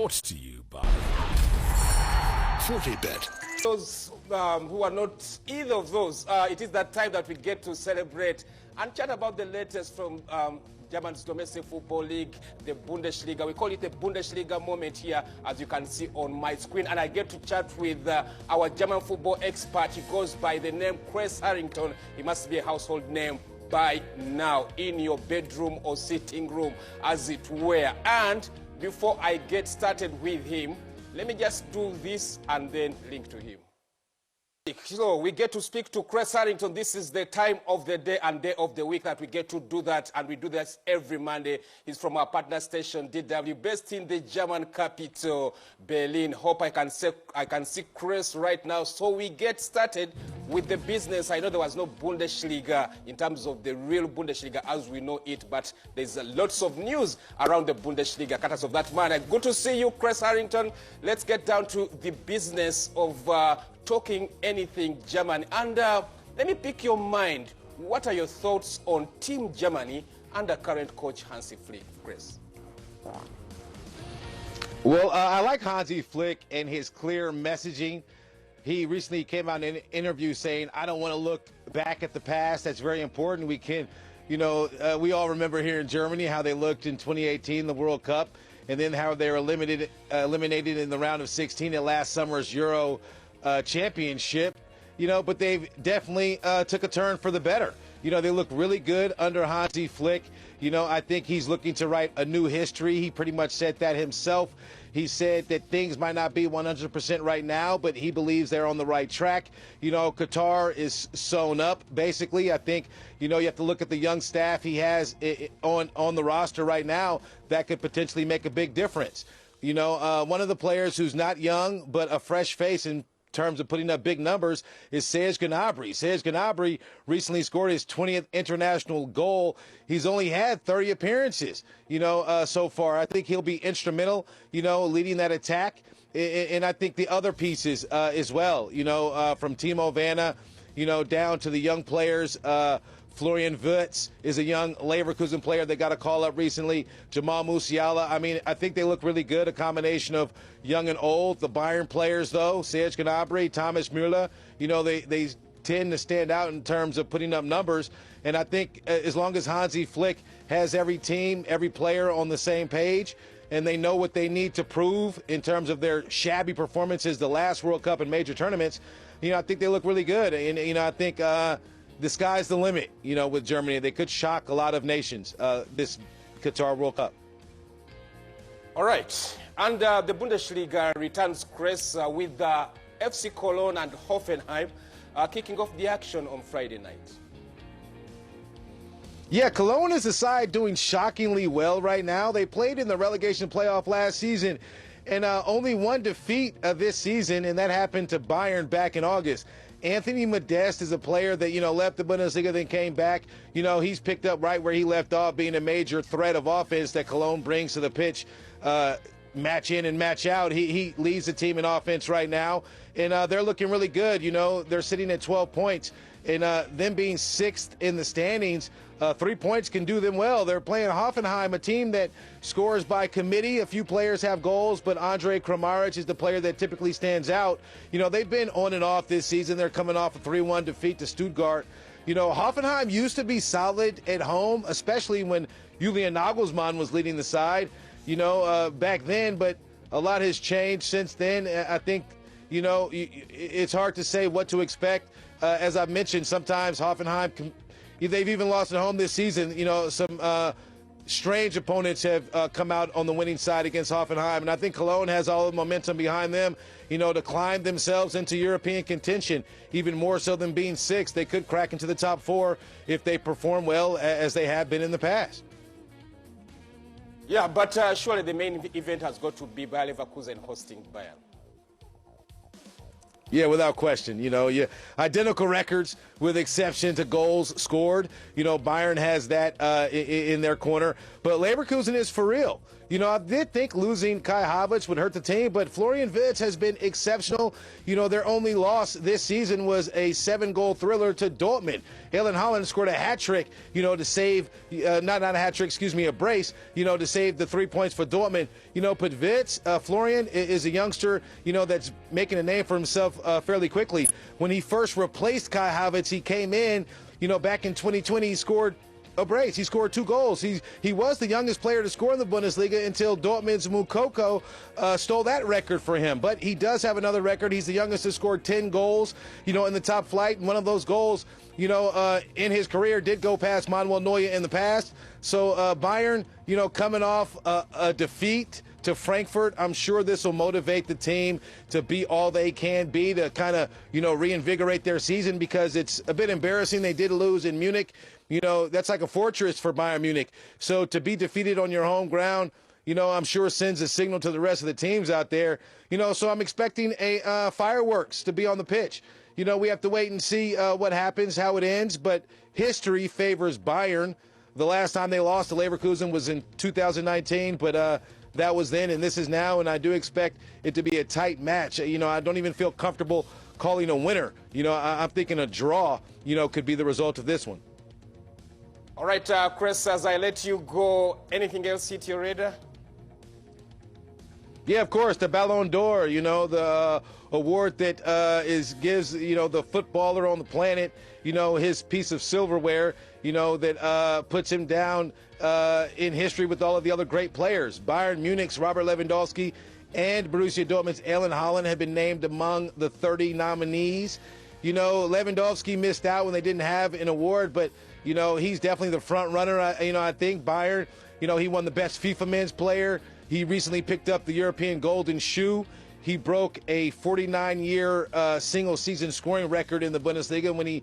Brought to you by Fortibet. Those who are not either of those, it is that time that we get to celebrate and chat about the latest from Germany's domestic football league, the Bundesliga. We call it the Bundesliga moment here, as you can see on my screen. And I get to chat with our German football expert. He goes by the name Kres Harrington. He must be a household name by now in your bedroom or sitting room, as it were. And before I get started with him, let me just do this and then link to him. So we get to speak to Kres Harrington. This is the time of the day and day of the week that we get to do that, and we do that every Monday. He's from our partner station, DW, based in the German capital, Berlin. Hope I can see Kres right now. So we get started with the business. I know there was no Bundesliga in terms of the real Bundesliga as we know it, but there's lots of news around the Bundesliga. Cutters of that man. Good to see you, Kres Harrington. Let's get down to the business of talking anything German. And let me pick your mind. What are your thoughts on Team Germany under current coach Hansi Flick, Kres? Well, I like Hansi Flick and his clear messaging. He recently came out in an interview saying, I don't want to look back at the past. That's very important. We can, we all remember here in Germany how they looked in 2018, the World Cup, and then how they were eliminated in the round of 16 at last summer's Euro championship, but they've definitely took a turn for the better. They look really good under Hansi Flick. I think he's looking to write a new history. He pretty much said that himself. He said that things might not be 100% right now, but he believes they're on the right track. Qatar is sewn up, basically. I think, you have to look at the young staff he has on the roster right now that could potentially make a big difference. One of the players who's not young but a fresh face in terms of putting up big numbers is Serge Gnabry. Serge Gnabry recently scored his 20th international goal. He's only had 30 appearances, so far. I think he'll be instrumental, leading that attack. And I think the other pieces as well, from Timo Werner, down to the young players. Florian Wirtz is a young Leverkusen player they got a call up recently. Jamal Musiala. I think they look really good, a combination of young and old. The Bayern players, though, Serge Gnabry, Thomas Müller, they tend to stand out in terms of putting up numbers. And I think as long as Hansi Flick has every team, every player on the same page, and they know what they need to prove in terms of their shabby performances the last World Cup and major tournaments, I think they look really good. And, I think the sky's the limit, with Germany. They could shock a lot of nations this Qatar World Cup. All right. And the Bundesliga returns, Kres, with FC Cologne and Hoffenheim kicking off the action on Friday night. Yeah, Cologne is a side doing shockingly well right now. They played in the relegation playoff last season, and only one defeat this season, and that happened to Bayern back in August. Anthony Modeste is a player that, left the Bundesliga, then came back. He's picked up right where he left off, being a major threat of offense that Cologne brings to the pitch, match in and match out. He leads the team in offense right now, and they're looking really good. They're sitting at 12 points, and them being sixth in the standings, 3 points can do them well. They're playing Hoffenheim, a team that scores by committee. A few players have goals, but Andre Kramaric is the player that typically stands out. They've been on and off this season. They're coming off a 3-1 defeat to Stuttgart. Hoffenheim used to be solid at home, especially when Julian Nagelsmann was leading the side, back then, but a lot has changed since then. I think, it's hard to say what to expect. As I've mentioned, sometimes Hoffenheim they've even lost at home this season. Some strange opponents have come out on the winning side against Hoffenheim, and I think Cologne has all the momentum behind them, to climb themselves into European contention, even more so than being sixth. They could crack into the top 4 if they perform well, as they have been in the past. Yeah, but surely the main event has got to be Bayer Leverkusen hosting Bayern. Yeah, without question. Identical records with exception to goals scored. Bayern has that in their corner. But Leverkusen is for real. I did think losing Kai Havertz would hurt the team, but Florian Wirtz has been exceptional. Their only loss this season was a 7-goal thriller to Dortmund. Erling Haaland scored a hat trick, to save, not a hat trick, excuse me, a brace, to save the 3 points for Dortmund. But Wirtz, Florian is a youngster, that's making a name for himself fairly quickly. When he first replaced Kai Havertz, he came in, back in 2020, he scored a brace. He scored 2 goals. He was the youngest player to score in the Bundesliga until Dortmund's Moukoko stole that record for him. But he does have another record. He's the youngest to score 10 goals, in the top flight. And one of those goals, in his career did go past Manuel Neuer in the past. So Bayern, coming off a defeat to Frankfurt, I'm sure this will motivate the team to be all they can be to kind of, reinvigorate their season, because it's a bit embarrassing. They did lose in Munich. That's like a fortress for Bayern Munich. So to be defeated on your home ground, I'm sure sends a signal to the rest of the teams out there. So I'm expecting a fireworks to be on the pitch. We have to wait and see what happens, how it ends. But history favors Bayern. The last time they lost to Leverkusen was in 2019, but that was then and this is now, and I do expect it to be a tight match. I don't even feel comfortable calling a winner. I'm thinking a draw, could be the result of this one. All right, Kres, as I let you go, anything else hit your radar? Yeah, of course, the Ballon d'Or, the award that gives, the footballer on the planet, his piece of silverware, that puts him down in history with all of the other great players. Bayern Munich's Robert Lewandowski and Borussia Dortmund's Erling Haaland have been named among the 30 nominees. Lewandowski missed out when they didn't have an award, but, he's definitely the front runner. I think Bayern, he won the best FIFA men's player. He recently picked up the European Golden Shoe. He broke a 49-year single-season scoring record in the Bundesliga when he,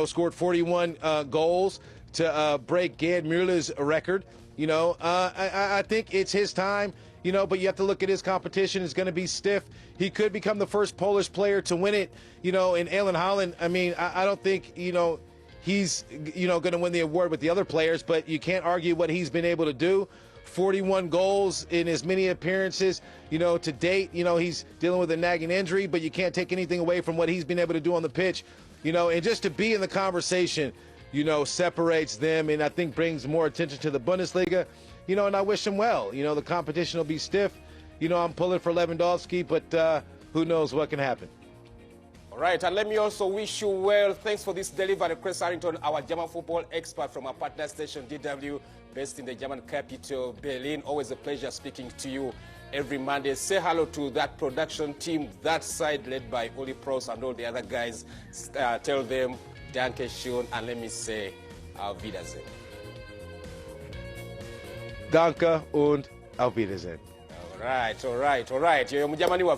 scored 41 goals to break Gerd Müller's record. I think it's his time, but you have to look at his competition. It's going to be stiff. He could become the first Polish player to win it, and Erling Haaland, I don't think, he's, going to win the award with the other players, but you can't argue what he's been able to do. 41 goals in as many appearances, to date. He's dealing with a nagging injury, but you can't take anything away from what he's been able to do on the pitch, and just to be in the conversation, separates them and I think brings more attention to the Bundesliga, and I wish him well. The competition will be stiff. I'm pulling for Lewandowski, but who knows what can happen. All right, and let me also wish you well. Thanks for this delivery, Kres Harrington, our German football expert from our partner station, DW, based in the German capital, Berlin. Always a pleasure speaking to you every Monday. Say hello to that production team, that side led by Oli Pros and all the other guys. Tell them, Danke schön, and let me say, auf Wiedersehen. Danke und auf Wiedersehen. All right. You're Mujamani wa